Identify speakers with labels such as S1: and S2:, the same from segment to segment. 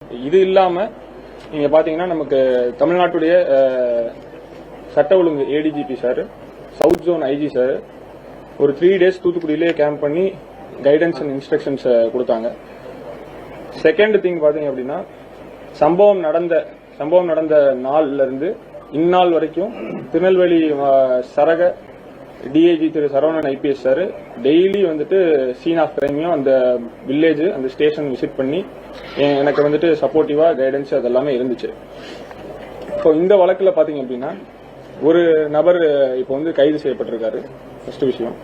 S1: இது இல்லாம நீங்க பாத்தீங்கன்னா நமக்கு தமிழ்நாட்டுடைய சட்ட ஒழுங்கு ADGP sir, south zone IG sir ஒரு 3 days தூத்துக்குடியிலே கேம்ப் பண்ணி கைடன்ஸ் அண்ட் இன்ஸ்ட்ரக்ஷன்ஸ் கொடுத்தாங்க. செகண்ட் திங் பாத்தீங்க அப்படின்னா சம்பவம் நடந்த நாள்ல இருந்து இந்நாள் வரைக்கும் திருநெல்வேலி சரக டிஐஜி திரு சரவணன் ஐபிஎஸ் சார் டெய்லி வந்துட்டு சீன் ஆஃப் கிரைமையும் அந்த வில்லேஜ் அந்த ஸ்டேஷன் விசிட் பண்ணி எனக்கு வந்துட்டு சப்போர்ட்டிவா கைடன்ஸ் அதெல்லாமே இருந்துச்சு. இப்போ இந்த வழக்குல பாத்தீங்க அப்படின்னா ஒரு நபர் இப்போ வந்து கைது செய்யப்பட்டிருக்காரு. ஃபர்ஸ்ட் விஷயம்,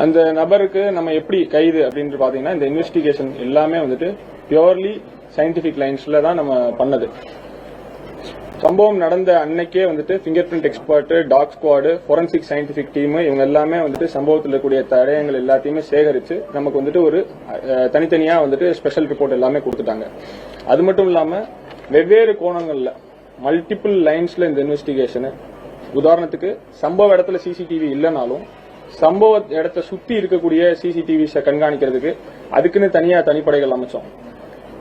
S1: அந்த நபருக்கு நம்ம எப்படி கைது அப்படின்னு பாத்தீங்கன்னா இந்த இன்வெஸ்டிகேஷன் எல்லாமே வந்துட்டு பியூர்லி சயின்டிபிக் லைன்ஸ்ல தான் நம்ம பண்ணது. சம்பவம் நடந்த அன்னைக்கே வந்துட்டு fingerprint expert, dog squad, forensic scientific team இவங்க எல்லாமே வந்துட்டு சம்பவத்தில் இருக்கக்கூடிய தடயங்கள் எல்லாத்தையுமே சேகரிச்சு நமக்கு வந்துட்டு ஒரு தனித்தனியா வந்துட்டு ஸ்பெஷல் ரிப்போர்ட் எல்லாமே கொடுத்துட்டாங்க. அது மட்டும் இல்லாம வெவ்வேறு கோணங்கள்ல மல்டிபிள் லைன்ஸ்ல இந்த இன்வெஸ்டிகேஷன், உதாரணத்துக்கு சம்பவ இடத்துல சிசிடிவி இல்லைனாலும் சம்பவ இடத்தை சுத்தி இருக்கக்கூடிய சிசிடிவிஸை கண்காணிக்கிறதுக்கு அதுக்குன்னு தனியா தனிப்படைகள் அமைச்சோம்.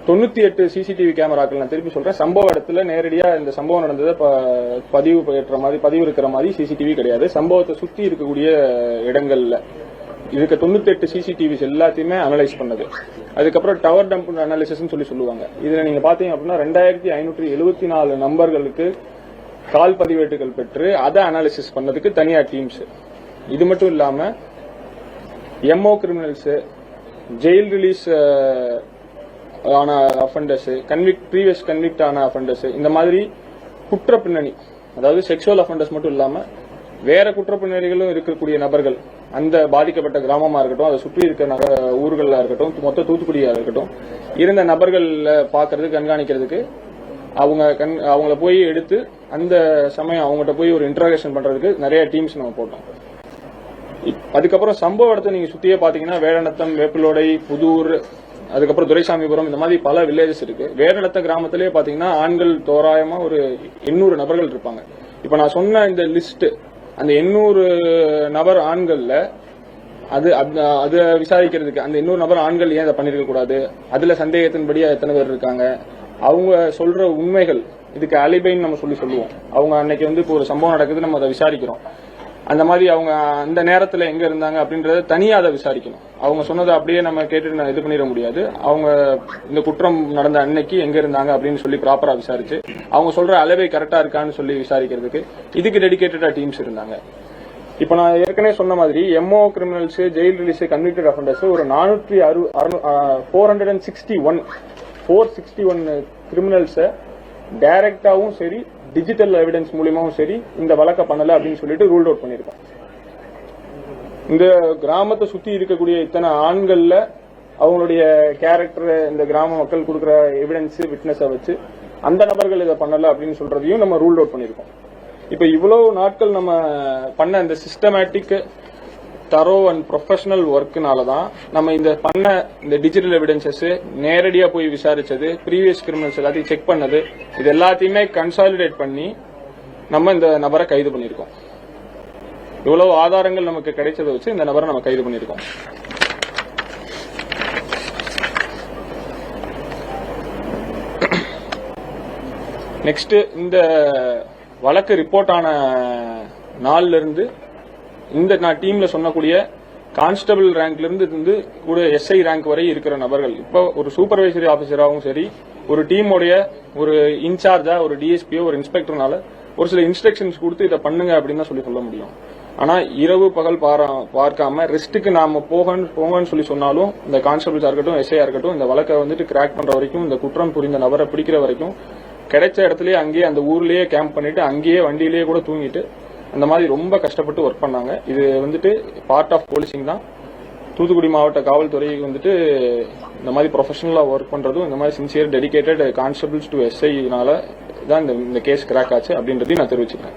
S1: 98 சிசிடிவி கேமராக்கள், நான் திருப்பி சொல்றேன், சம்பவ இடத்துல நேரடியா இந்த சம்பவம் நடந்ததை பதிவு இருக்கிற மாதிரி சிசிடிவி கிடையாது. சம்பவத்தை சுத்தி இருக்கக்கூடிய இடங்கள்ல இருக்க 98 சிசிடிவிஸ் எல்லாத்தையுமே அனலைஸ் பண்ணது. அதுக்கப்புறம் டவர் டம்ப் அனாலிசிஸ் சொல்லுவாங்க. இதுல நீங்க பாத்தீங்க அப்படின்னா 2574 நம்பர்களுக்கு கால் பதிவேட்டுகள் பெற்று அதை அனாலிசிஸ் பண்ணதுக்கு தனியா டீம்ஸ். இது மட்டும் இல்லாம எம்ஓ கிரிமினல்ஸ், ஜெயில் ரிலீஸ் ஆன அஃபண்டர்ஸ், ப்ரீவியஸ் கன்விக்ட் ஆன அஃபண்டர்ஸ், இந்த மாதிரி குற்ற பின்னணி, அதாவது செக்ஷுவல் அஃபண்டர்ஸ் மட்டும் இல்லாம வேற குற்ற பின்னணிகளும் இருக்கக்கூடிய நபர்கள், அந்த பாதிக்கப்பட்ட கிராமமா இருக்கட்டும், அதை சுற்றி இருக்க ஊர்களா இருக்கட்டும், மொத்த தூத்துக்குடியா இருக்கட்டும், இருந்த நபர்கள் பாக்குறது கண்காணிக்கிறதுக்கு அவங்கள போய் எடுத்து அந்த சமயம் அவங்ககிட்ட போய் ஒரு இன்டராகேஷன் பண்றதுக்கு நிறைய டீம்ஸ் நம்ம போட்டோம். அதுக்கப்புறம் சம்பவ இடத்தை நீங்க சுத்தியே பாத்தீங்கன்னா வேடநத்தம், வேப்பிலோடை, புதூர், அதுக்கப்புறம் துரைசாமிபுரம், இந்த மாதிரி பல வில்லேஜஸ் இருக்கு. வேடநத்த கிராமத்திலே பாத்தீங்கன்னா ஆண்கள் தோராயமா ஒரு 800 நபர்கள் இருப்பாங்க. இப்ப நான் சொன்ன இந்த லிஸ்ட், அந்த 800 நபர் ஆண்கள்ல அது விசாரிக்கிறதுக்கு அந்த 800 நபர் ஆண்கள் ஏன் அதை பண்ணிருக்க கூடாது, அதுல சந்தேகத்தின்படி எத்தனை பேர் இருக்காங்க, அவங்க சொல்ற உண்மைகள், இதுக்கு அலிபைன்னு நம்ம சொல்லுவோம். அவங்க அன்னைக்கு வந்து இப்போ ஒரு சம்பவம் நடக்குது, நம்ம அதை விசாரிக்கிறோம், அந்த மாதிரி அவங்க அந்த நேரத்துல எங்க இருந்தாங்க அப்படின்றத தனியா அதை விசாரிக்கணும். அவங்க சொன்னதை அப்படியே நம்ம கேட்டு இது பண்ணிட முடியாது. அவங்க இந்த குற்றம் நடந்த அன்னைக்கு எங்க இருந்தாங்க அப்படின்னு சொல்லி ப்ராப்பரா விசாரிச்சு அவங்க சொல்ற அளவை கரெக்டா இருக்கான்னு சொல்லி விசாரிக்கிறதுக்கு இதுக்கு டெடிகேட்டடா டீம்ஸ் இருந்தாங்க. இப்ப நான் ஏற்கனவே சொன்ன மாதிரி MO criminals, jail release, convicted offenders ஒரு 461 கிரிமினல்ஸை டைரக்டாவும் சரி டிஜிட்டல் எவிடன்ஸ் மூலியமாவும் சரி இந்த வழக்க பண்ணல அப்படின்னு சொல்லிட்டு ரூல் அவுட் பண்ணிருக்கோம். இந்த கிராமத்தை சுத்தி இருக்கக்கூடிய இத்தனை ஆண்கள்ல அவங்களுடைய கேரக்டர், இந்த கிராம மக்கள் கொடுக்கிற எவிடன்ஸ், விட்னஸை வச்சு அந்த நபர்கள் இதை பண்ணல அப்படின்னு சொல்றதையும் நம்ம ரூல் அவுட் பண்ணிருக்கோம். இப்ப இவ்வளவு நாட்கள் நம்ம பண்ண இந்த சிஸ்டமேட்டிக், தரோ அண்ட் ப்ரொஃபஷனல் ஒர்க்குனாலதான் நம்ம இந்த டிஜிட்டல் எவிடன்சஸ் நேரடியா போய் விசாரிச்சது, ப்ரீவியஸ் கிரிமினல்ஸ் எல்லாத்தையும் செக் பண்ணது, இது எல்லாத்தையுமே கன்சாலிடேட் பண்ணி நம்ம இந்த நபரை கைது பண்ணிருக்கோம். இவ்வளவு ஆதாரங்கள் நமக்கு கிடைச்சதை வச்சு இந்த நபரை நம்ம கைது பண்ணிருக்கோம். நெக்ஸ்ட், இந்த வழக்கு ரிப்போர்ட் ஆன நாள்ல இருந்து இந்த நான் டீம்ல சொன்னக்கூடிய கான்ஸ்டபிள் ரேங்க்ல இருந்து கூட எஸ்ஐ ரேங்க் வரை இருக்கிற நபர்கள் இப்போ ஒரு சூப்பர்வைசரி ஆபீசராகவும் சரி, ஒரு டீமோடைய ஒரு இன்சார்ஜா, ஒரு டிஎஸ்பியோ, ஒரு இன்ஸ்பெக்டர்னால ஒரு சில இன்ஸ்ட்ரக்ஷன்ஸ் கொடுத்து இதை பண்ணுங்க அப்படின்னு சொல்ல முடியும். ஆனா இரவு பகல் பார்க்காம ரெஸ்ட்டுக்கு நாம போங்கன்னு சொல்லி சொன்னாலும் இந்த கான்ஸ்டபிள்ஸா இருக்கட்டும், எஸ்ஐயா இருக்கட்டும், இந்த வழக்கை வந்துட்டு கிராக் பண்ற வரைக்கும், இந்த குற்றம் புரிந்த நபரை பிடிக்கிற வரைக்கும் கிடைச்ச இடத்துலயே அங்கேயே அந்த ஊர்லயே கேம்ப் பண்ணிட்டு அங்கேயே வண்டியிலேயே கூட தூங்கிட்டு அந்த மாதிரி ரொம்ப கஷ்டப்பட்டு ஒர்க் பண்ணாங்க. இது வந்துட்டு பார்ட் ஆஃப் போலீசிங் தான். தூத்துக்குடி மாவட்ட காவல்துறை வந்துட்டு இந்த மாதிரி ப்ரொஃபஷனலா ஒர்க் பண்றதும், இந்த மாதிரி சின்சியர் டெடிகேட்டட் கான்ஸ்டபிள்ஸ் டு எஸ்ஐனால தான் இந்த கேஸ் கிராக் ஆச்சு அப்படின்றதையும் நான் தெரிவிச்சுக்கிறேன்.